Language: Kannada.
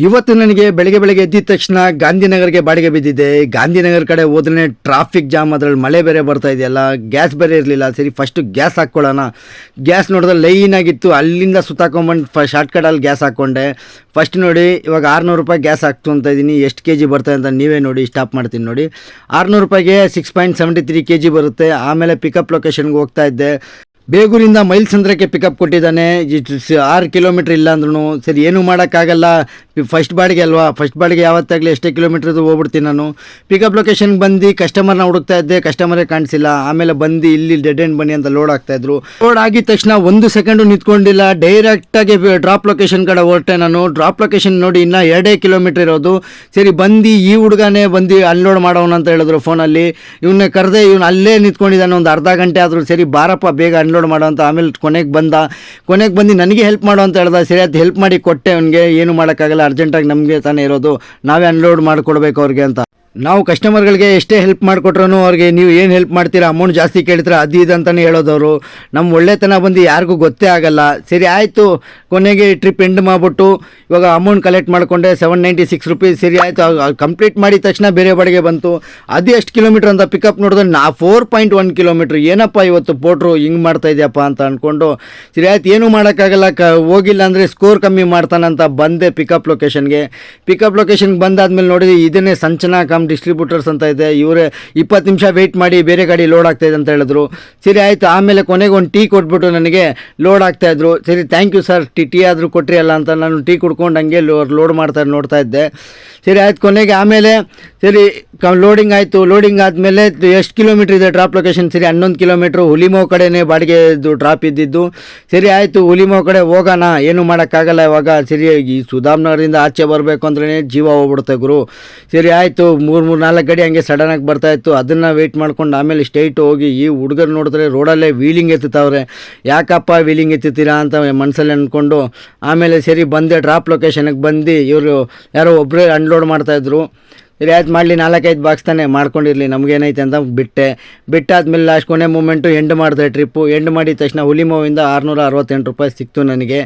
ಇವತ್ತು ನನಗೆ ಬೆಳಗ್ಗೆ ಎದ್ದಿದ ತಕ್ಷಣ ಗಾಂಧಿನಗರ್ಗೆ ಬಾಡಿಗೆ ಬಿದ್ದಿದೆ. ಗಾಂಧಿನಗರ ಕಡೆ ಹೋದ್ರೆ ಟ್ರಾಫಿಕ್ ಜಾಮ್, ಅದರಲ್ಲಿ ಮಳೆ ಬೇರೆ ಬರ್ತಾ ಇದೆಯಲ್ಲ, ಗ್ಯಾಸ್ ಬೇರೆ ಇರಲಿಲ್ಲ. ಸರಿ ಫಸ್ಟು ಗ್ಯಾಸ್ ಹಾಕ್ಕೊಳ್ಳೋಣ. ಗ್ಯಾಸ್ ನೋಡಿದ್ರೆ ಲೈನ್ ಆಗಿತ್ತು, ಅಲ್ಲಿಂದ ಸುತ್ತಾಕೊಂಡ್ಬಂದು ಶಾರ್ಟ್ಕಟಲ್ಲಿ ಗ್ಯಾಸ್ ಹಾಕ್ಕೊಂಡೆ. ಫಸ್ಟ್ ನೋಡಿ ಇವಾಗ 600 ರೂಪಾಯಿ ಗ್ಯಾಸ್ ಹಾಕ್ತು ಅಂತ ಇದ್ದೀನಿ. ಎಷ್ಟು ಕೆ ಜಿ ಬರ್ತದೆ ಅಂತ ನೀವೇ ನೋಡಿ, ಸ್ಟಾಪ್ ಮಾಡ್ತೀನಿ ನೋಡಿ. 600 ರೂಪಾಯಿಗೆ 6.73 kg ಬರುತ್ತೆ. ಆಮೇಲೆ ಪಿಕಪ್ ಲೊಕೇಶನ್ಗೆ ಹೋಗ್ತಾ ಇದ್ದೆ. ಬೇಗೂರಿಂದ ಮೈಲ್ಸಂದ್ರಕ್ಕೆ ಪಿಕಪ್ ಕೊಟ್ಟಿದ್ದಾನೆ. 6 ಕಿಲೋಮೀಟ್ರ್ ಇಲ್ಲ ಅಂದ್ರೂ ಸರಿ, ಏನೂ ಮಾಡೋಕ್ಕಾಗಲ್ಲ, ಫಸ್ಟ್ ಬಾಡಿಗೆ ಅಲ್ವಾ, ಫಸ್ಟ್ ಬಾಡಿಗೆ ಯಾವತ್ತಾಗಲಿ ಎಷ್ಟೇ ಕಿಲೋಮೀಟ್ರ್ ಇದು ಹೋಗ್ಬಿಡ್ತೀನಿ ನಾನು. ಪಿಕಪ್ ಲೊಕೇಶನ್ಗೆ ಬಂದು ಕಸ್ಟಮರ್ನ ಹುಡುಕ್ತಾ ಇದ್ದೆ, ಕಸ್ಟಮರೇ ಕಾಣಿಸಿಲ್ಲ. ಆಮೇಲೆ ಬಂದು ಇಲ್ಲಿ ಡೆಡ್ ಎಂಡ್ ಬನ್ನಿ ಅಂತ ಲೋಡ್ ಆಗ್ತಾಯಿದ್ರು. ಲೋಡ್ ಆಗಿದ ತಕ್ಷಣ 1 ಸೆಕೆಂಡು ನಿಂತ್ಕೊಂಡಿಲ್ಲ, ಡೈರೆಕ್ಟಾಗಿ ಡ್ರಾಪ್ ಲೊಕೇಶನ್ ಕಡೆ ಹೊರಟೆ ನಾನು. ಡ್ರಾಪ್ ಲೊಕೇಶನ್ ನೋಡಿ ಇನ್ನೂ 2 ಕಿಲೋಮೀಟ್ರ್ ಇರೋದು. ಸರಿ ಬಂದು ಈ ಹುಡುಗನೇ ಬಂದು ಅನ್ಲೋಡ್ ಮಾಡೋಣ ಅಂತ ಹೇಳಿದ್ರು ಫೋನಲ್ಲಿ. ಇವನ್ನೇ ಕರೆದೆ, ಇವನು ಅಲ್ಲೇ ನಿಂತ್ಕೊಂಡಿದ್ದಾನೆ ಒಂದು ಅರ್ಧ ಗಂಟೆ ಆದರೂ. ಸರಿ ಬಾರಪ್ಪ ಬೇಗ ಅನ್ಲೋಡ್ ಮಾಡೋ ಅಂತ. ಆಮೇಲೆ ಕೊನೆಗೆ ಬಂದು ನನಗೆ ಹೆಲ್ಪ್ ಮಾಡೋ ಅಂತ ಹೇಳ್ದ. ಸರಿ ಅದು ಹೆಲ್ಪ್ ಮಾಡಿ ಕೊಟ್ಟೆ ಅವನಿಗೆ. ಏನು ಮಾಡೋಕ್ಕಾಗಲ್ಲ, ಅರ್ಜೆಂಟಾಗಿ ನಮಗೆ ತಾನೇ ಇರೋದು, ನಾವೇ ಅನ್ಲೋಡ್ ಮಾಡಿಕೊಡ್ಬೇಕು ಅವ್ರಿಗೆ ಅಂತ. ನಾವು ಕಸ್ಟಮರ್ಗಳಿಗೆ ಎಷ್ಟೇ ಹೆಲ್ಪ್ ಮಾಡಿಕೊಟ್ರು ಅವ್ರಿಗೆ ನೀವು ಏನು ಹೆಲ್ಪ್ ಮಾಡ್ತೀರಾ, ಅಮೌಂಟ್ ಜಾಸ್ತಿ ಕೇಳ್ತೀರಾ, ಅದು ಇದು ಅಂತಲೇ ಹೇಳೋದವರು. ನಮ್ಮ ಒಳ್ಳೆತನ ಬಂದು ಯಾರಿಗೂ ಗೊತ್ತೇ ಆಗಲ್ಲ. ಸರಿ ಆಯಿತು, ಕೊನೆಗೆ ಟ್ರಿಪ್ ಎಂಡ್ ಮಾಡಿಬಿಟ್ಟು ಇವಾಗ ಅಮೌಂಟ್ ಕಲೆಕ್ಟ್ ಮಾಡಿಕೊಂಡೆ 796 ರೂಪೀಸ್. ಸರಿ ಆಯಿತು, ಕಂಪ್ಲೀಟ್ ಮಾಡಿದ ತಕ್ಷಣ ಬೇರೆ ಬಾಡಿಗೆ ಬಂತು. ಅದು ಎಷ್ಟು ಕಿಲೋಮೀಟ್ರ್ ಅಂತ ಪಿಕಪ್ ನೋಡಿದ್ರೆ 4.1 ಕಿಲೋಮೀಟ್ರ್. ಏನಪ್ಪ ಇವತ್ತು ಪೋಟ್ರು ಹಿಂಗೆ ಮಾಡ್ತಾ ಇದೆಯಪ್ಪ ಅಂತ ಅಂದ್ಕೊಂಡು, ಸರಿ ಆಯ್ತು ಏನೂ ಮಾಡೋಕ್ಕಾಗಲ್ಲ, ಹೋಗಿಲ್ಲ ಅಂದರೆ ಸ್ಕೋರ್ ಕಮ್ಮಿ ಮಾಡ್ತಾನಂತ ಬಂದೆ ಪಿಕಪ್ ಲೊಕೇಶನ್ಗೆ. ಪಿಕಪ್ ಲೊಕೇಶನ್ಗೆ ಬಂದಾದ್ಮೇಲೆ ನೋಡಿದ್ರೆ ಇದನ್ನೇ ಸಂಚನಾ ಡಿಸ್ಟ್ರಿಬ್ಯೂಟರ್ಸ್ ಅಂತ ಇದೆ, ಇವರೇ 20 ನಿಮಿಷ ವೆಯ್ಟ್ ಮಾಡಿ ಬೇರೆ ಗಾಡಿ ಲೋಡ್ ಆಗ್ತಾಯಿದೆ ಅಂತ ಹೇಳಿದ್ರು. ಸರಿ ಆಯಿತು, ಆಮೇಲೆ ಕೊನೆಗೆ ಒಂದು ಟೀ ಕೊಟ್ಬಿಟ್ಟು ನನಗೆ ಲೋಡ್ ಆಗ್ತಾಯಿದ್ರು. ಸರಿ ಥ್ಯಾಂಕ್ ಯು ಸರ್, ಟೀ ಆದರೂ ಕೊಟ್ರಿ ಅಲ್ಲ ಅಂತ ನಾನು ಟೀ ಕುಡ್ಕೊಂಡು ಹಂಗೆ ಲೋಡ್ ನೋಡ್ತಾ ಇದ್ದೆ. ಸರಿ ಆಯ್ತು, ಕೊನೆಗೆ ಆಮೇಲೆ ಸರಿ ಲೋಡಿಂಗ್ ಆಯಿತು. ಲೋಡಿಂಗ್ ಆದಮೇಲೆ ಎಷ್ಟು ಕಿಲೋಮೀಟ್ರ್ ಇದೆ ಡ್ರಾಪ್ ಲೊಕೇಶನ್? ಸರಿ 11 ಕಿಲೋಮೀಟ್ರು. ಹುಲಿಮೋ ಕಡೆನೇ ಬಾಡಿಗೆ ಡ್ರಾಪ್ ಇದ್ದಿದ್ದು. ಸರಿ ಆಯಿತು, ಹುಲಿಮೋ ಕಡೆ ಹೋಗೋಣ, ಏನು ಮಾಡೋಕ್ಕಾಗಲ್ಲ ಇವಾಗ. ಸರಿ ಈ ಸುಧಾಮ್ನಗರದಿಂದ ಆಚೆ ಬರಬೇಕು ಅಂದ್ರೆ ಜೀವ ಹೋಗ್ಬಿಡುತ್ತೆ ಗುರು. ಸರಿ ಆಯಿತು, 3-4 ಗಾಡಿ ಹಂಗೆ ಸಡನ್ನಾಗಿ ಬರ್ತಾಯಿತ್ತು. ಅದನ್ನು ವೆಯ್ಟ್ ಮಾಡ್ಕೊಂಡು ಆಮೇಲೆ ಸ್ಟ್ರೈಟ್ ಹೋಗಿ ಈ ಹುಡುಗರು ನೋಡಿದ್ರೆ ರೋಡಲ್ಲೇ ವೀಲಿಂಗ್ ಎತ್ತುತ್ತವ್ರೆ. ಯಾಕಪ್ಪ ವೀಲಿಂಗ್ ಎತ್ತುತ್ತೀರಾ ಅಂತ ಮನಸ್ಸಲ್ಲಿ ಅಂದ್ಕೊಂಡು ಆಮೇಲೆ ಸರಿ ಬಂದೆ ಡ್ರಾಪ್ ಲೊಕೇಶನ್ಗೆ ಬಂದು. ಇವರು ಯಾರೋ ಒಬ್ಬರೇ ಅನ್ಲೋಡ್ ಮಾಡ್ತಾಯಿದ್ರು. ಸರಿ ಆಯ್ತು, ಮಾಡಲಿ 4-5 ಬಾಕ್ಸ್ ತಾನೇ ಮಾಡ್ಕೊಂಡಿರಲಿ, ನಮಗೇನೈತೆ ಅಂತ ಬಿಟ್ಟಾದ್ಮೇಲೆ ಲಾಸ್ಟ್ ಕೊನೆ ಮೂಮೆಂಟು ಎಂಡ್ ಮಾಡಿದೆ. ಟ್ರಿಪ್ಪು ಎಂಡ್ ಮಾಡಿದ ತಕ್ಷಣ ಹುಲಿಮೋವಿಂದ 668 ರೂಪಾಯಿ ಸಿಕ್ತು ನನಗೆ.